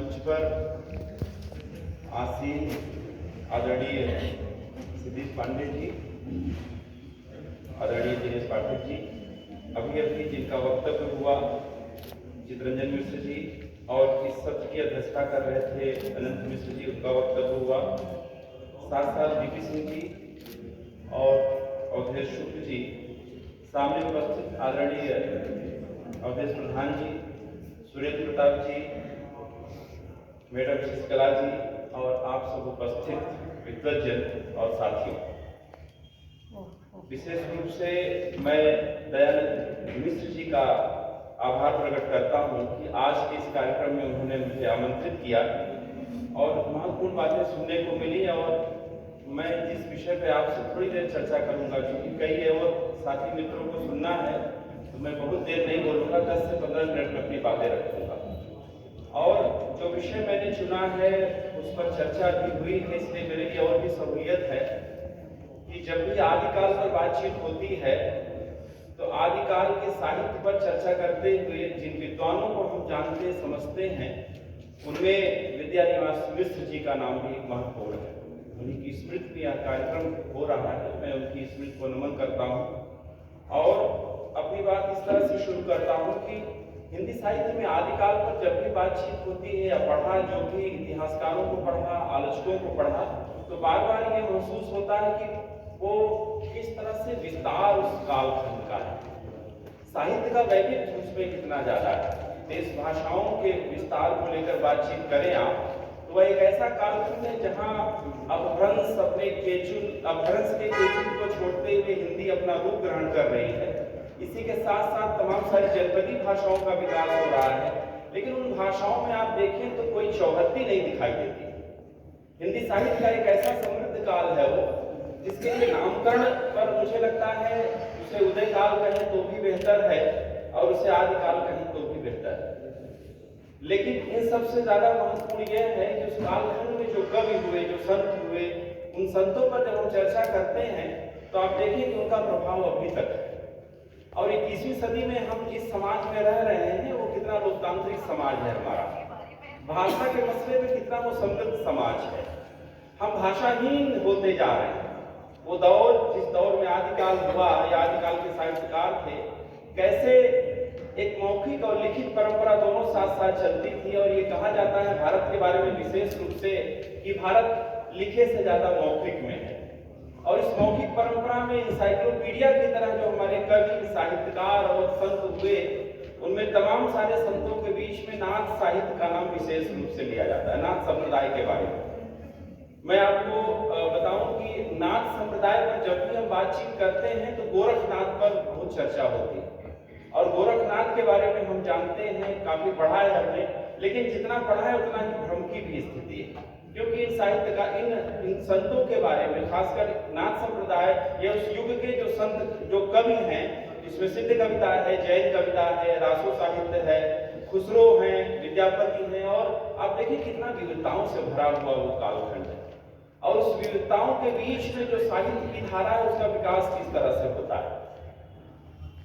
मंच पर आसीन आदरणीय सिद्धेश पांडे जी, आदरणीय दिनेश पाठक जी, अभी जिनका वक्तव्य हुआ चितरंजन मिश्र जी, और इस सत्र की अध्यक्षता कर रहे थे अनंत मिश्र जी, उनका वक्तव्य हुआ, साथ साथ बीपी सिंह जी और अवधेश शुक्ल जी, सामने उपस्थित आदरणीय अवधेश प्रधान जी, सुरेंद्र प्रताप जी, मैडम शशिकला जी और आप सब उपस्थित विद्वज्जन और साथियों, विशेष रूप से मैं दयानंद मिश्र जी का आभार प्रकट करता हूं कि आज के इस कार्यक्रम में उन्होंने मुझे आमंत्रित किया और महत्वपूर्ण बातें सुनने को मिली। और मैं जिस विषय पे आपसे थोड़ी देर चर्चा करूंगा, क्योंकि कई और साथी मित्रों को सुनना है, तो मैं बहुत देर नहीं बोलूंगा, 10 से 15 मिनट में अपनी बातें रखूंगा। और जो विषय मैंने चुना है उस पर चर्चा भी हुई है, इसलिए मेरे लिए और भी सहूलियत है कि जब भी आदिकाल पर बातचीत होती है तो आदिकाल के साहित्य पर चर्चा करते हुए जिन विद्वानों को हम जानते समझते हैं, उनमें विद्यानिवास मिश्र जी का नाम भी महत्वपूर्ण है। उन्हीं की स्मृति में यह कार्यक्रम हो रहा है, मैं उनकी स्मृति को नमन करता हूँ और अपनी बात इस तरह से शुरू करता हूँ कि हिंदी साहित्य में आदिकाल पर जब भी बातचीत होती है या पढ़ा, जो भी इतिहासकारों को पढ़ा, आलोचकों को पढ़ा, तो बार बार ये महसूस होता है कि वो किस तरह से विस्तार उस कालखंड का है, साहित्य का वैविध्य उसमें कितना ज्यादा है। देश भाषाओं के विस्तार को लेकर बातचीत करें आप, तो वह एक ऐसा कालखंड है जहां अपभ्रंश के केचुल को छोड़ते हुए हिंदी अपना रूप ग्रहण कर रही है। इसी के साथ साथ तमाम सारी जनपदी भाषाओं का विकास हो रहा है, लेकिन उन भाषाओं में आप देखें तो कोई चौहद्दी नहीं दिखाई देती। हिंदी साहित्य का एक ऐसा समृद्ध काल है वो, जिसके लिए नामकरण पर मुझे लगता है उसे उदय काल कहें तो भी बेहतर है और उसे आदिकाल कहें तो भी बेहतर है। लेकिन इन सबसे ज्यादा महत्वपूर्ण यह है कि उस कालखंड में जो कवि हुए, जो संत हुए, उन संतों पर जब हम चर्चा करते हैं तो आप देखिए कि उनका प्रभाव अभी तक है। और 21वीं सदी में हम जिस समाज में रह रहे हैं वो कितना लोकतांत्रिक समाज है हमारा, भाषा के मसले में कितना वो समृद्ध समाज है। हम भाषाहीन होते जा रहे हैं। वो दौर, जिस दौर में आदिकाल हुआ या आदिकाल के साहित्यकार थे, कैसे एक मौखिक और लिखित परंपरा दोनों साथ साथ चलती थी। और ये कहा जाता है भारत के बारे में विशेष रूप से कि भारत लिखे से ज्यादा मौखिक में है। और इस मौखिक परंपरा में इंसाइक्लोपीडिया की तरह जो हमारे कवि, साहित्यकार और संत हुए, उनमें तमाम सारे संतों के बीच में नाथ साहित्य का नाम विशेष रूप से लिया जाता है, नाथ संप्रदाय के बारे में। मैं आपको बताऊं कि नाथ संप्रदाय पर जब भी हम बातचीत करते हैं तो गोरखनाथ पर बहुत चर्चा होती है। और गोरखनाथ के बारे में हम जानते हैं, काफी पढ़ा है हमने, लेकिन जितना पढ़ा है उतना ही भ्रम की भी स्थिति है, क्योंकि इन साहित्य का इन संतों के बारे में, खासकर नाथ संप्रदाय या उस युग के जो संत, जो कवि हैं, जिसमें सिद्ध कविता है, जैन कविता है, रासो साहित्य है, खुसरो हैं, विद्यापति हैं, और आप देखिए कितना विविधताओं से भरा हुआ वो कालखंड है। और उस विविधताओं के बीच में जो साहित्य की धारा है उसका विकास किस तरह से होता है।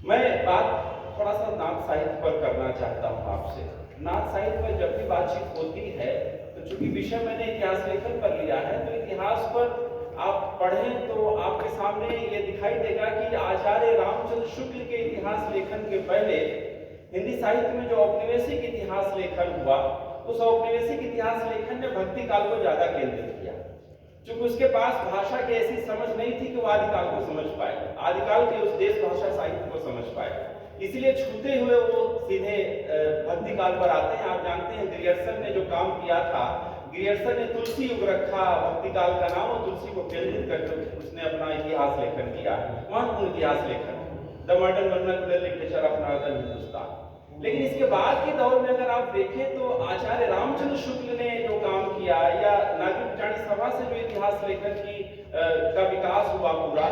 मैं बात थोड़ा सा नाथ साहित्य पर करना चाहता हूं आपसे। नाथ साहित्य पर जब भी बातचीत होती है तो चूंकि विषय मैंने इतिहास लेखन पर लिया है, तो इतिहास पर आप पढ़ें तो आपके सामने ये दिखाई देगा कि आचार्य रामचंद्र शुक्ल के इतिहास लेखन के पहले हिंदी साहित्य में जो औपनिवेशिक इतिहास लेखन हुआ, उस औपनिवेशिक इतिहास लेखन ने भक्ति काल को ज्यादा केंद्रित किया, क्योंकि उसके पास भाषा की ऐसी समझ नहीं थी कि वो आदिकाल को समझ पाए, आदिकाल के उस देश भाषा साहित्य को समझ पाए। इसलिए छूते हुए वो सीधे भक्ति काल पर आते हैं। आप जानते हैं ग्रियर्सन ने जो काम किया था, ग्रियर्सन ने तुलसी युग रखा भक्ति काल का नाम, और तुलसी को केंद्रित करके उसने अपना इतिहास लेखन किया, महत्वपूर्ण इतिहास लेखन, the modern vernacular literature of northern Hindustan. लेकिन इसके बाद के दौर में अगर आप देखें तो आचार्य रामचंद्र शुक्ल ने जो काम किया, या नागरिक जानी सभा से जो इतिहास लेखन की का विकास हुआ पूरा,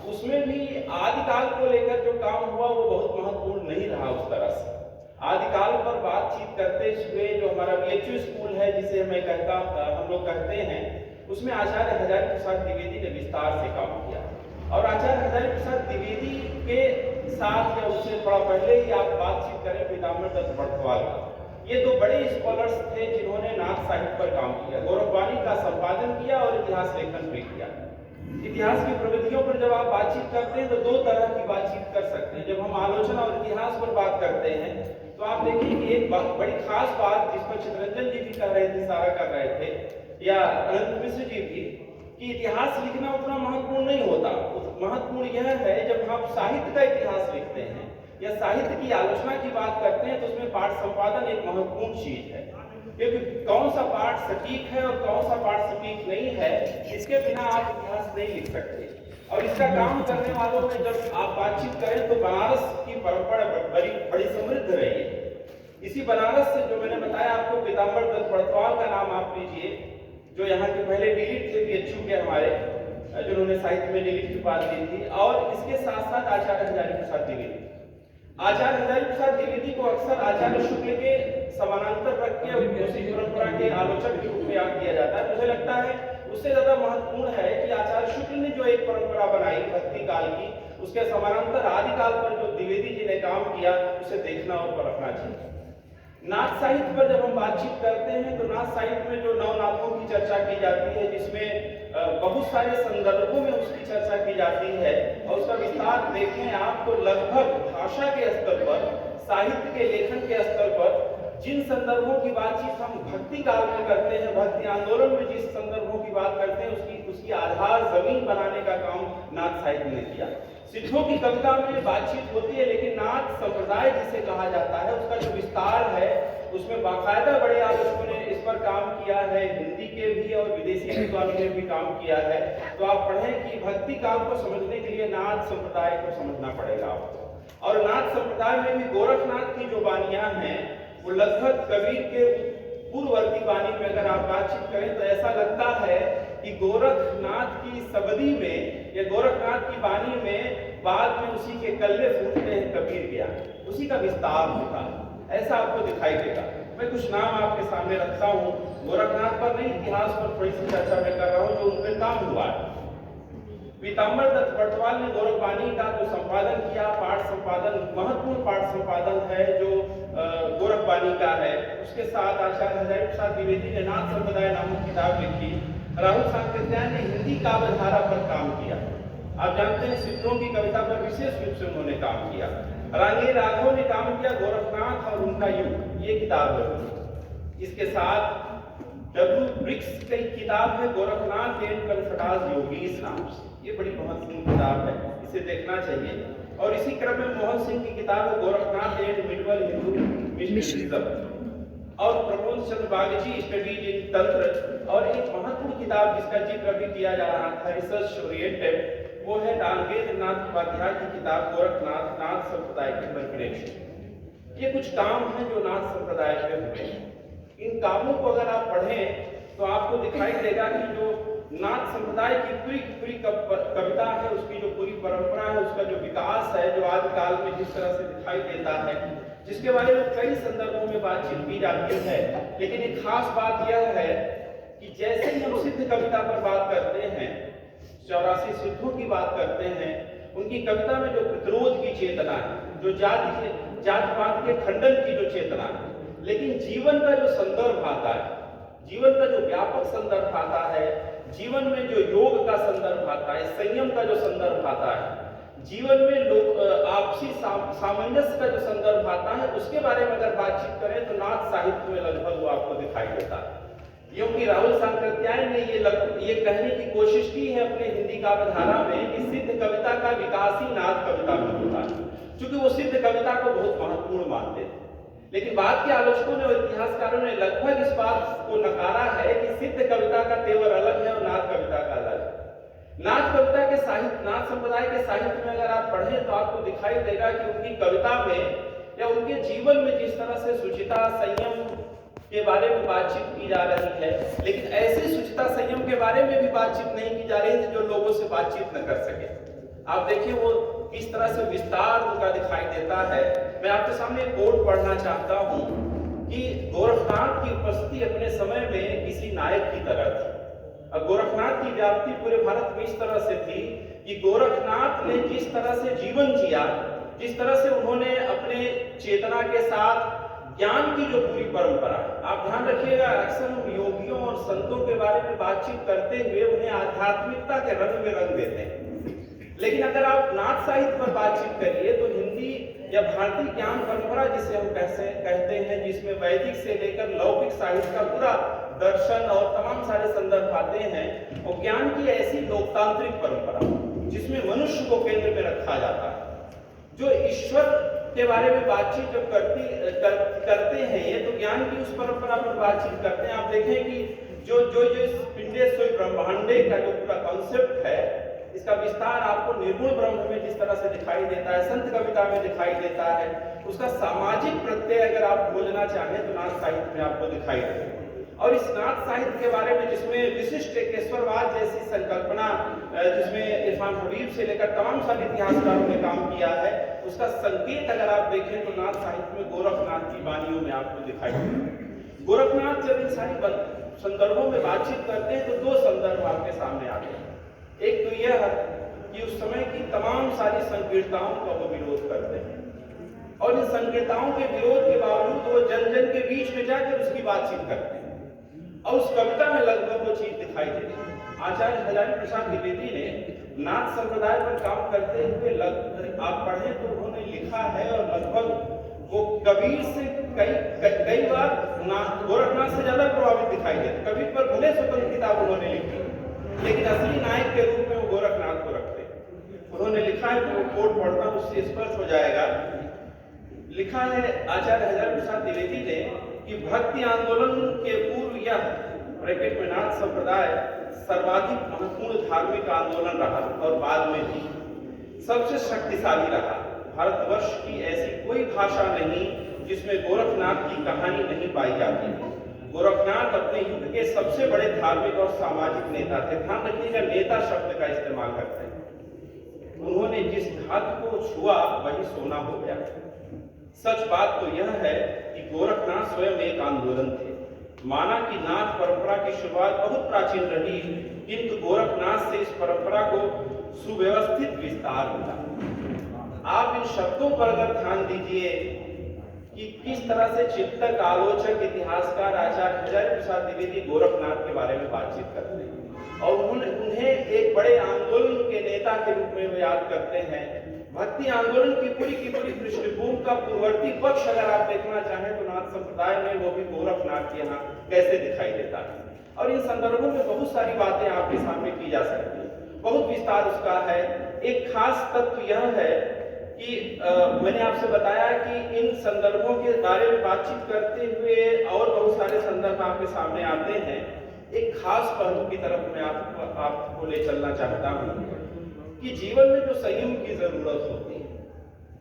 उसमें भी आदिकाल को लेकर जो काम हुआ वो बहुत महत्वपूर्ण नहीं रहा उस तरह से। आदिकाल पर बातचीत करते हुए जो हमारा बीएचयू स्कूल है, जिसे हम लोग कहते हैं, उसमें आचार्य हजारी प्रसाद द्विवेदी ने विस्तार से काम किया। और आचार्य हजारी प्रसाद द्विवेदी के साथ या उससे थोड़ा पहले ही आप बातचीत करें पीताम्बर दत्त बड़थवाल का, ये दो बड़े स्कॉलर्स थे थे जिन्होंने नाथ साहित्य पर काम किया, गौरववाणी का संपादन किया और इतिहास लेखन भी किया। इतिहास की प्रविधियों पर जब आप बातचीत करते हैं तो दो तरह की बातचीत कर सकते हैं। जब हम आलोचना और इतिहास पर बात करते हैं तो आप देखिए कि एक बड़ी खास बात जिस पर चित्तरंजन जी भी कह रहे थे, इशारा कर रहे थे, या अनंत मिश्र जी भी, कि इतिहास लिखना उतना महत्वपूर्ण नहीं होता। महत्वपूर्ण यह है जब हम साहित्य का इतिहास लिखते हैं या साहित्य की आलोचना की बात करते हैं तो उसमें पाठ संपादन एक महत्वपूर्ण चीज है, क्योंकि कौन सा पाठ सटीक है और कौन सा पाठ सटीक नहीं है, इसके बिना आप इतिहास नहीं लिख सकते। और इसका काम करने वालों में जब आप बातचीत करें तो बनारस की परंपरा बड़ी समृद्ध रही है। इसी बनारस से जो मैंने बताया आपको, पीताम्बर दत्त बड़तवाल का नाम आप लीजिए, जो यहाँ के पहले डीलिट थे बीएचयू के हमारे, जिन्होंने साहित्य में डीलिट की बात की थी, और इसके साथ साथ आचार्य हजारी प्रसाद द्विवेदी। आचार्य हजारी प्रसाद द्विवेदी को अक्सर आचार्य शुक्ल के समानांतर रख के उसी परंपरा के आलोचक के रूप में याद किया जाता है। मुझे लगता है उससे ज्यादा महत्वपूर्ण है कि आचार्य शुक्ल ने जो एक परंपरा बनाई भक्ति काल की, उसके समानांतर आदिकाल पर जो द्विवेदी जी ने काम किया, उसे देखना और परखना चाहिए। नाथ साहित्य पर जब हम बातचीत करते हैं तो नाथ साहित्य में जो नवनाथों की चर्चा की जाती है, जिसमें बहुत सारे संदर्भों में उसकी चर्चा की जाती है, और उसका विस्तार देखें आप तो लगभग भाषा के स्तर पर, साहित्य के लेखन के स्तर पर जिन संदर्भों की बातचीत हम भक्ति काल में करते हैं, भक्ति आंदोलन में जिस संदर्भों की बात करते हैं, उसकी आधार जमीन बनाने का काम नाथ साहित्य ने किया। सिद्धों की कविता में बातचीत होती है, लेकिन नाथ संप्रदाय जिसे कहा जाता है, उसका जो विस्तार है, उसमें बाकायदा बड़े आलोचकों ने इस पर काम किया है, हिंदी के भी और विदेशी विद्वानों ने भी काम किया है। तो आप पढ़ें कि भक्ति काल को समझने के लिए नाथ संप्रदाय को समझना पड़ेगा आपको। और नाथ संप्रदाय में भी गोरखनाथ की जो बानियां हैं, वो लगभग कबीर के पूर्ववर्ती बानी में अगर आप बातचीत करें तो ऐसा लगता है कि गोरखनाथ की सबदी में या गोरखनाथ की बानी में बाद में उसी के कल्ले फूटते हैं कबीर ज्ञान, उसी का विस्तार होता है, ऐसा आपको दिखाई देगा। मैं कुछ नाम आपके सामने रखता हूँ, गोरखनाथ पर नहीं, इतिहास पर थोड़ी सी चर्चा मैं कर रहा हूँ जो उनपे काम हुआ है। पीताम्बर दत्त बड़तवाल ने गौरववाणी का जो संपादन किया, पाठ संपादन, महत्वपूर्ण पाठ संपादन है जो गौरववाणी का है। उसके साथ आचार्य हजारी प्रसाद द्विवेदी ने नाथ संप्रदाय नामक किताब लिखी। राहुल सांकृत्यायन ने हिंदी काव्यधारा पर काम किया। आप जानते हैं सिद्धों की कविता पर विशेष रूप से उन्होंने काम किया। रांगी राघव ने काम किया गोरखनाथ और उनका युग, ये किताब है। इसके साथ डब्ल्यू ब्रिक्स की किताब है गोरखनाथ एंड कलफटाज योगीज नाम से, ये बड़ी महत्वपूर्ण किताब है, इसे देखना चाहिए। और इसी क्रम में मोहन सिंह की किताब है Gorakhnath and medieval Hindu mysticism, और प्रमोद चंद्र बागची स्टडीज इन तंत्र, और एक महत्वपूर्ण किताब जिसका जिक्र भी किया जा रहा था रिसर्च ओरिएंटेड, वो है दानवेंद्र नाथ उपाध्याय की किताब गोरखनाथ नाथ संप्रदाय के परिप्रेक्ष्य। ये कुछ काम है जो नाथ संप्रदाय पे हुए। इन कामों को अगर आप पढ़ें तो आपको दिखाई देगा कि जो नाथ संप्रदाय की पूरी कविता है, उसकी जो पूरी परंपरा है, उसका जो विकास है, जो आज काल में जिस तरह से दिखाई देता है, जिसके बारे में कई संदर्भों में बातचीत की जाती है। लेकिन एक खास बात यह है कि जैसे ही हम सिद्ध कविता पर बात करते हैं, 84 सिद्धों की बात करते हैं, उनकी कविता में जो प्रतिरोध की चेतना है, जो जातिवाद के खंडन की जो चेतना है, लेकिन जीवन का जो संदर्भ आता है, जीवन का जो व्यापक संदर्भ आता है, जीवन में जो योग का संदर्भ आता है, संयम का जो संदर्भ आता है, जीवन में लोग आपसी सामंजस्य का जो संदर्भ आता है, उसके बारे में अगर बातचीत करें तो नाथ साहित्य में लगभग वो आपको दिखाई देता है। क्योंकि राहुल सांकृत्यायन ने ये कहने की कोशिश की है अपने हिंदी काव्यधारा में कि सिद्ध कविता का विकास ही नाथ कविता में होता है, क्योंकि वो सिद्ध कविता को बहुत महत्वपूर्ण मानते थे। लेकिन बाद के आलोचकों ने और इतिहासकारों ने लगभग इस बात को नकारा है कि सिद्ध कविता का तेवर अलग है और नाथ कविता का अलग है। नाथ कविता के साहित्य, नाथ संप्रदाय के साहित्य में अगर आप पढ़ें तो आपको दिखाई देगा कि उनकी कविता में या उनके जीवन में जिस तरह से शुचिता संयम के बारे में बातचीत की जा रही है, लेकिन ऐसे शुचिता संयम के बारे में भी बातचीत नहीं की जा रही है जो लोगों से बातचीत न कर सके। आप देखिए वो किस तरह से विस्तार उनका दिखाई देता है। मैं आपके सामने एक कोट पढ़ना चाहता हूं कि गोरखनाथ की उपस्थिति अपने समय में किसी नायक की तरह थी। अब गोरखनाथ की व्याप्ति पूरे भारत में इस तरह से थी कि गोरखनाथ ने जिस तरह से जीवन जिया, जिस तरह से उन्होंने अपने चेतना के साथ ज्ञान की जो पूरी परंपरा है, आप ध्यान रखिएगा, अक्सर हम योगियों और संतों के बारे में बातचीत करते हुए उन्हें आध्यात्मिकता के रंग में रंग देते हैं। लेकिन अगर आप नाथ साहित्य पर बातचीत करिए तो हिंदी या भारतीय ज्ञान परंपरा जिसे हम कहते हैं, जिसमें वैदिक से लेकर लौकिक साहित्य का पूरा दर्शन और तमाम सारे संदर्भ आते हैं, और ज्ञान की ऐसी लोकतांत्रिक परंपरा जिसमें मनुष्य को केंद्र में रखा जाता है, जो ईश्वर के बारे में बातचीत जब करते हैं ये, तो ज्ञान की उस परंपरा पर बातचीत करते हैं। आप देखें कि जो जो जो पिंडे सोई ब्रह्मांडे का जो पूरा कॉन्सेप्ट है, इसका विस्तार आपको निर्गुण ब्रह्म में जिस तरह से दिखाई देता है, संत कविता में दिखाई देता है, उसका सामाजिक प्रत्यय अगर आप खोजना चाहें तो नाथ साहित्य में आपको दिखाई देता है। और इस नाथ साहित्य के बारे में जिसमें विशिष्ट एकेश्वरवाद जैसी संकल्पना, जिसमें इरफान हबीब से लेकर तमाम सारे इतिहासकारों ने काम किया है, उसका संकेत अगर आप देखें तो नाथ साहित्य में गोरखनाथ की वाणियों में आपको दिखाई देता है। गोरखनाथ जब इन सारी संदर्भों में बातचीत करते हैं तो दो संदर्भ आपके सामने आते हैं। एक तो यह कि उस समय की तमाम सारी संकीर्णताओं का वो विरोध करते हैं, और इन संकेताओं के विरोध के बावजूद वो जन जन के बीच में जाकर उसकी बातचीत करते हैं, और उस कविता में लगभग वो चीज दिखाई देती है। आचार्य हजारी प्रसाद द्विवेदी ने नाथ संप्रदाय पर काम करते हुए आप पढ़ें तो उन्होंने लिखा है, और लगभग वो कबीर से कई बार गोरखनाथ से ज्यादा प्रभावित दिखाई देते। कबीर पर भले स्वतंत्र किताब उन्होंने लिखी, लेकिन असली नायक के रूप में वो गोरखनाथ को रखते हैं। उन्होंने लिखा है, तो कोट पढ़ता हूं, उससे स्पष्ट हो जाएगा। लिखा है आचार्य हजारी प्रसाद द्विवेदी ने कि भक्ति आंदोलन के पूर्व यह ब्रैकेट में नाथ संप्रदाय सर्वाधिक महत्वपूर्ण धार्मिक आंदोलन रहा, और बाद में भी सबसे शक्तिशाली रहा। भारतवर्ष की ऐसी कोई भाषा नहीं जिसमें गोरखनाथ की कहानी नहीं पाई जाती है। गोरखनाथ अपने युग के सबसे बड़े धार्मिक और सामाजिक नेता थे। ध्यान रखिएगा, नेता शब्द का इस्तेमाल करते हैं। उन्होंने जिस धातु को छुआ वही सोना हो गया। सच बात तो यह है कि गोरखनाथ स्वयं एक आंदोलन थे। माना कि नाथ परंपरा की शुरुआत बहुत प्राचीन रही, किंतु गोरखनाथ से इस परंपरा को सुव्यवस्थित विस्तार मिला। आप इन शब्दों पर अगर ध्यान दीजिए कि किस तरह से चिंतक, आलोचक, इतिहासकार आचार्य हजारी प्रसाद द्विवेदी गोरखनाथ के बारे में बातचीत करते हैं, और उन्हें एक बड़े आंदोलन के नेता के रूप में वे याद करते हैं। भक्ति आंदोलन की पूरी पृष्ठभूमि का पूर्ववर्ती पक्ष अगर आप देखना चाहें तो नाथ संप्रदाय में वो भी गोरखनाथ के यहाँ कैसे दिखाई देता है। और इन संदर्भों में बहुत सारी बातें आपके सामने की जा सकती है, बहुत विस्तार उसका है। एक खास तत्व यह है कि मैंने आपसे बताया कि इन संदर्भों के बारे में बातचीत करते हुए और बहुत सारे संदर्भ आपके सामने आते हैं। एक खास पहलू की तरफ मैं आपको ले चलना चाहता हूँ कि जीवन में जो संयम की जरूरत होती है,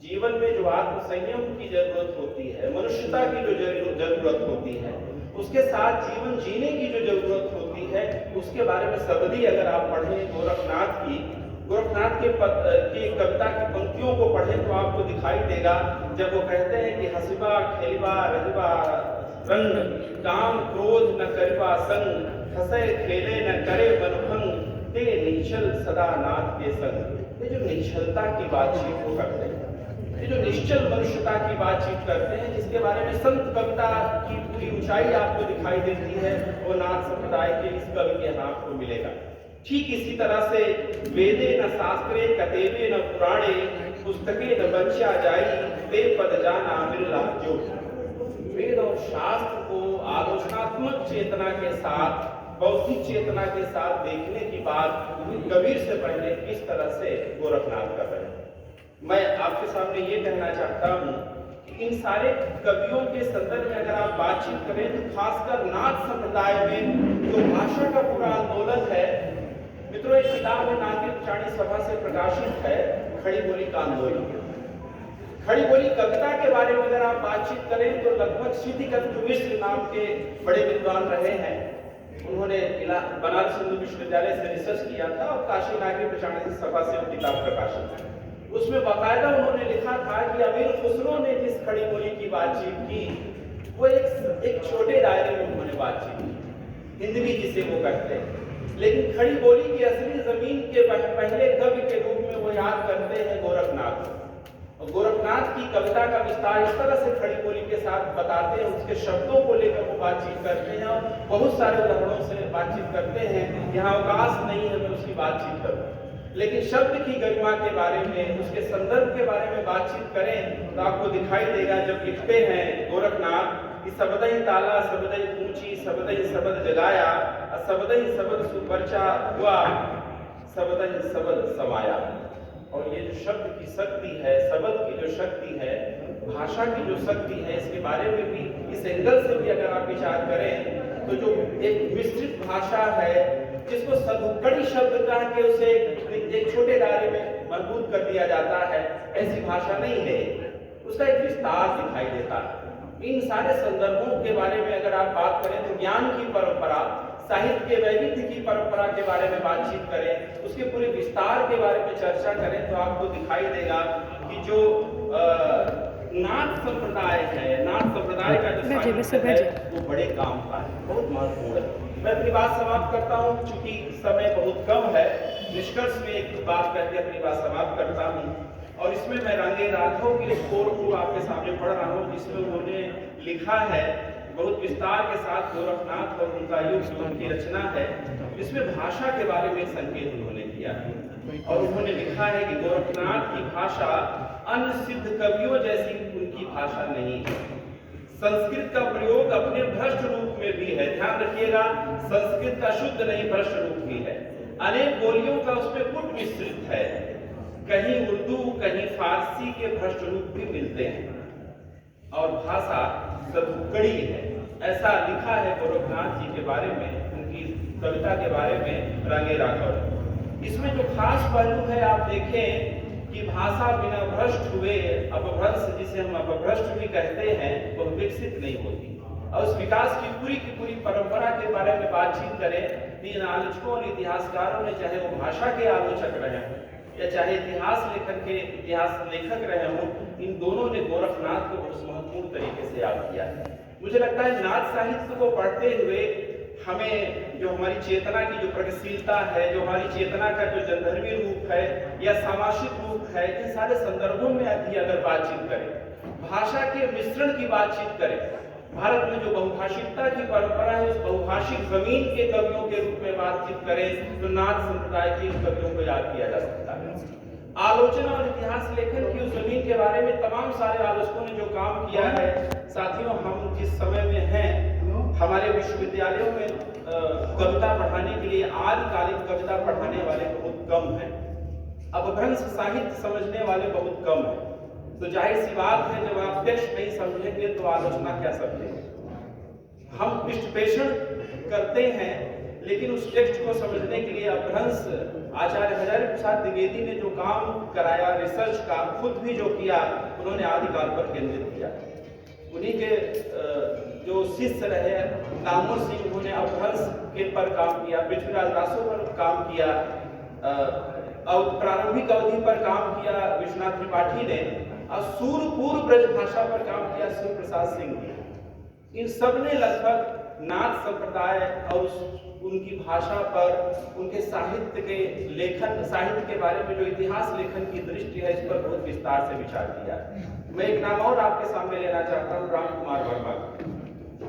जीवन में जो आत्म संयम की जरूरत होती है, मनुष्यता की जो जरूरत होती है, उसके साथ जीवन जीने की जो जरूरत होती है, उसके बारे में सबदी अगर आप पढ़ें गोरखनाथ की कविता की पंक्तियों को पढ़ें तो आपको दिखाई देगा, जब वो कहते हैं कि हसीबा खेलबा रजबा रंग, काम क्रोध न करिबा संग, हंसे खेले न करे मनभंग, ते निश्चल सदा नाथ के संग। ये जो निश्चलता की बातचीत को करते हैं, ये जो निश्चल मनुष्यता की बातचीत करते हैं, जिसके बारे में संत कविता की पूरी ऊंचाई आपको दिखाई देती है, वो नाथ संप्रदाय के इस कवि के यहाँ आपको मिलेगा। ठीक इसी तरह से वेदे न शास्त्रे कतेबे न पुराणे, पुस्तके न बंचा जाई, ते पद जाना मिल्ला जो। वेद और शास्त्र को आलोचनात्मक चेतना के साथ, बौद्धिक चेतना के साथ देखने की बात कबीर से पहले किस तरह से गोरखनाथ कर रहे हैं। मैं आपके सामने ये कहना चाहता हूँ कि इन सारे कवियों के संदर्भ में अगर आप बातचीत करें तो खासकर नाथ संप्रदाय में जो भाषा का पूरा आंदोलन है, मित्रों एक किताब है नागरिक चाणी सभा से प्रकाशित है, खड़ी बोली का आंदोलन। खड़ी बोली कविता के बारे में अगर आप बातचीत करें तो लगभग सिद्धिकंठ मिश्र नाम के बड़े विद्वान रहे हैं। उन्होंने बनारस हिंदू विश्वविद्यालय से रिसर्च किया था और काशी नागरिक चाणी सभा से वो किताब प्रकाशित है। उसमें बाकायदा उन्होंने लिखा था कि अमीर खुसरो ने जिस खड़ी बोली की बातचीत की, वो एक छोटे दायरे में उन्होंने बातचीत की, हिंदवी जिसे वो कहते हैं, लेकिन खड़ी बोली की असली जमीन के पहले कवि के रूप में वो याद करते हैं गोरखनाथ। और गोरखनाथ की कविता का विस्तार इस तरह से खड़ी बोली के साथ बताते हैं, उसके शब्दों को लेकर वो बातचीत करते हैं और बहुत सारे उदाहरणों से बातचीत करते हैं। यहाँ अवकाश नहीं है मैं उसकी बातचीत करूँ, लेकिन शब्द की गरिमा के बारे में, उसके संदर्भ के बारे में बातचीत करें तो आपको दिखाई देगा। जब लिखते हैं गोरखनाथ कि सबदई ताला सबदई ऊंची सबदई सबद जगाया, सबदई सबद सुपर्चा हुआ, सबदई सबद समाया। और ये जो शब्द की शक्ति है, शब्द की जो शक्ति है, भाषा की जो शक्ति है, इसके बारे में भी, इस एंगल से भी अगर आप विचार करें तो जो एक मिश्रित भाषा है जिसको सदुक्कड़ी शब्द कह के उसे एक छोटे दायरे में महदूद कर दिया जाता है, ऐसी भाषा नहीं है। उसका एक विस्तार दिखाई देता है। इन सारे संदर्भों के बारे में अगर आप बात करें तो ज्ञान की परंपरा, साहित्य के वैविध्य की परंपरा के बारे में बातचीत करें, उसके पूरे विस्तार के बारे में चर्चा करें तो आपको दिखाई देगा कि जो नाथ संप्रदाय है, नाथ संप्रदाय का जो साहित्य है वो बड़े काम का है, बहुत महत्वपूर्ण है। मैं अपनी बात समाप्त करता हूँ, चूंकि समय बहुत कम है। निष्कर्ष में एक बात करके अपनी बात समाप्त करता हूँ, और इसमें मैं रांगे राघव के स्कोर को आपके सामने पढ़ रहा हूँ, जिसमें उन्होंने लिखा है बहुत विस्तार के साथ गोरखनाथ और उनका युग जो उनकी रचना है, इसमें भाषा के बारे में संकेत उन्होंने किया है। और उन्होंने लिखा है कि गोरखनाथ की भाषा अन्य सिद्ध कवियों जैसी उनकी भाषा नहीं है। संस्कृत का प्रयोग अपने भ्रष्ट रूप में भी है, ध्यान रखिएगा, संस्कृत का शुद्ध नहीं भ्रष्ट रूप भी है। अनेक बोलियों का उसमें पुट मिश्रित है, कहीं उर्दू कहीं फारसी के भ्रष्ट रूप भी मिलते हैं, और भाषा सदुक्कड़ी है। ऐसा लिखा है गोरखनाथ जी के बारे में, उनकी कविता के बारे में रांगे राघव। इसमें जो खास पहलू है आप देखें कि भाषा बिना भ्रष्ट हुए, अपभ्रंश जिसे हम अपभ्रष्ट भी कहते हैं, वह विकसित नहीं होती। और उस विकास की पूरी परंपरा के बारे में बातचीत करें, इन आलोचकों और इतिहासकारों ने, चाहे वो भाषा के आलोचक रहे हों या चाहे इतिहास लेखक रहे हों, इन दोनों ने गोरखनाथ को बहुत महत्वपूर्ण तरीके से याद किया है। मुझे लगता है नाथ साहित्य को पढ़ते हुए हमें जो हमारी चेतना की जो प्रगतिशीलता है, जो हमारी चेतना का जो जनधर्मी रूप है या सामाजिक रूप है, इन सारे संदर्भों में अगर बातचीत करें, भाषा के मिश्रण की बातचीत करें, भारत में जो बहुभाषिकता की परंपरा है, उस बहुभाषिक जमीन के कवियों के रूप में बातचीत करें तो नाथ संप्रदाय के कवियों को याद किया जा सकता है। आलोचना और इतिहास लेखन की उस जमीन के बारे में तमाम सारे आलोचकों ने जो काम किया है, साथियों, हम जिस समय में हैं, हमारे विश्वविद्यालयों में कविता पढ़ाने के लिए आदिकालीन कविता पढ़ाने वाले बहुत कम हैं, अपभ्रंश साहित्य समझने वाले बहुत कम हैं। तो जाहिर सी बात है, जब आप टेक्स्ट नहीं समझेंगे तो आलोचना क्या समझेंगे। हम विश्लेषण करते हैं, लेकिन उस टेक्स्ट को समझने के लिए अपभ्रंश आचार्य हजारी प्रसाद द्विवेदी ने जो काम कराया, रिसर्च का खुद भी जो किया, उन्होंने आदिकाल पर केंद्रित किया। उन्हीं के जो शिष्य रहे दामोदर सिंह, उन्होंने अपभ्रंश के पर काम किया, पृथ्वीराज रासो पर काम किया, और प्रारंभिक अवधि पर काम किया विश्वनाथ त्रिपाठी ने, और सूरपूर्व ब्रज भाषा पर काम किया सूर्य प्रसाद सिंह ने। इन सब ने लगभग नाथ संप्रदाय और उनकी भाषा पर, उनके साहित्य के लेखन, साहित्य के बारे में जो इतिहास लेखन की दृष्टि है, इस पर बहुत विस्तार से विचार किया। मैं एक नाम और आपके सामने लेना चाहता हूँ, राम कुमार वर्मा।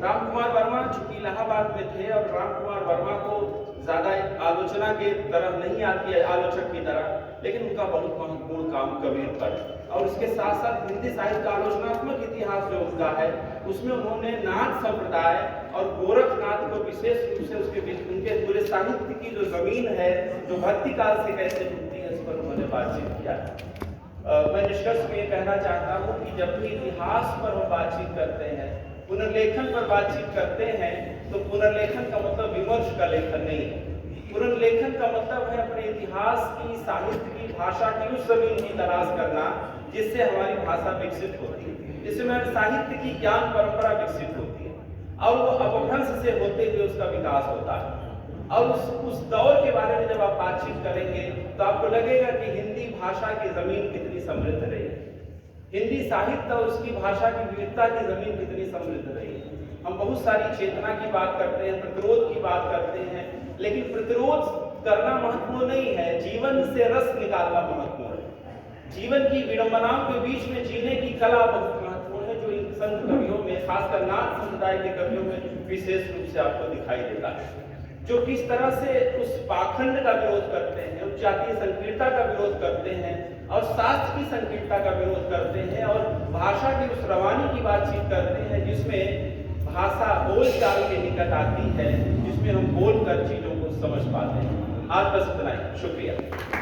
राम कुमार वर्मा चूंकि इलाहाबाद में थे, और राम कुमार वर्मा को ज्यादा आलोचना के तरह नहीं आती है, आलोचक की तरह, लेकिन उनका बहुत महत्वपूर्ण काम कबीर पर, और उसके साथ साथ हिंदी साहित्य का आलोचनात्मक इतिहास जो उनका है, उसमें उन्होंने नाथ संप्रदाय और गोरखनाथ को विशेष रूप से उसके उनके पूरे साहित्य की जो जमीन है, जो भक्ति काल से कैसे जुड़ती है, इस पर उन्होंने बातचीत किया। मैं निष्कर्ष में ये कहना चाहता हूँ कि जब भी इतिहास पर हम बातचीत करते हैं, पुनर्लेखन पर बातचीत करते हैं, तो पुनर्लेखन का मतलब विमर्श का लेखन नहीं है। पुनर्लेखन का मतलब है अपने इतिहास की, साहित्य की, भाषा की उस जमीन की तलाश करना जिससे हमारी भाषा विकसित होती है, जिससे हमारे साहित्य की ज्ञान परंपरा विकसित होती है, और वो अपभ्रंश से होते हुए उसका विकास होता है। और उस दौर के बारे में जब आप बातचीत करेंगे तो आपको लगेगा कि हिंदी भाषा की जमीन कितनी समृद्ध रही है, हिंदी साहित्य और उसकी भाषा की विविधता की जमीन कितनी समृद्ध रही है। हम बहुत सारी चेतना की बात करते हैं, प्रतिरोध की बात करते हैं, लेकिन प्रतिरोध करना महत्वपूर्ण नहीं है, जीवन से रस निकालना महत्वपूर्ण है। जीवन की विडंबनाओं के बीच में जीने की कला बहुत महत्वपूर्ण है, जो इन संत कवियों में, खासकर नाथ समुदाय के कवियों में विशेष रूप से आपको दिखाई देता है, जो किस तरह से उस पाखंड का विरोध करते हैं, उस जातीय संकीर्णता का विरोध करते हैं और शास्त्र की संकीर्णता का विरोध करते हैं और भाषा की उस रवानी की बातचीत करते हैं जिसमें भाषा बोल चाल के निकट आती है, जिसमें हम बोल कर चीजों को समझ पाते हैं। आज बस इतना ही, शुक्रिया।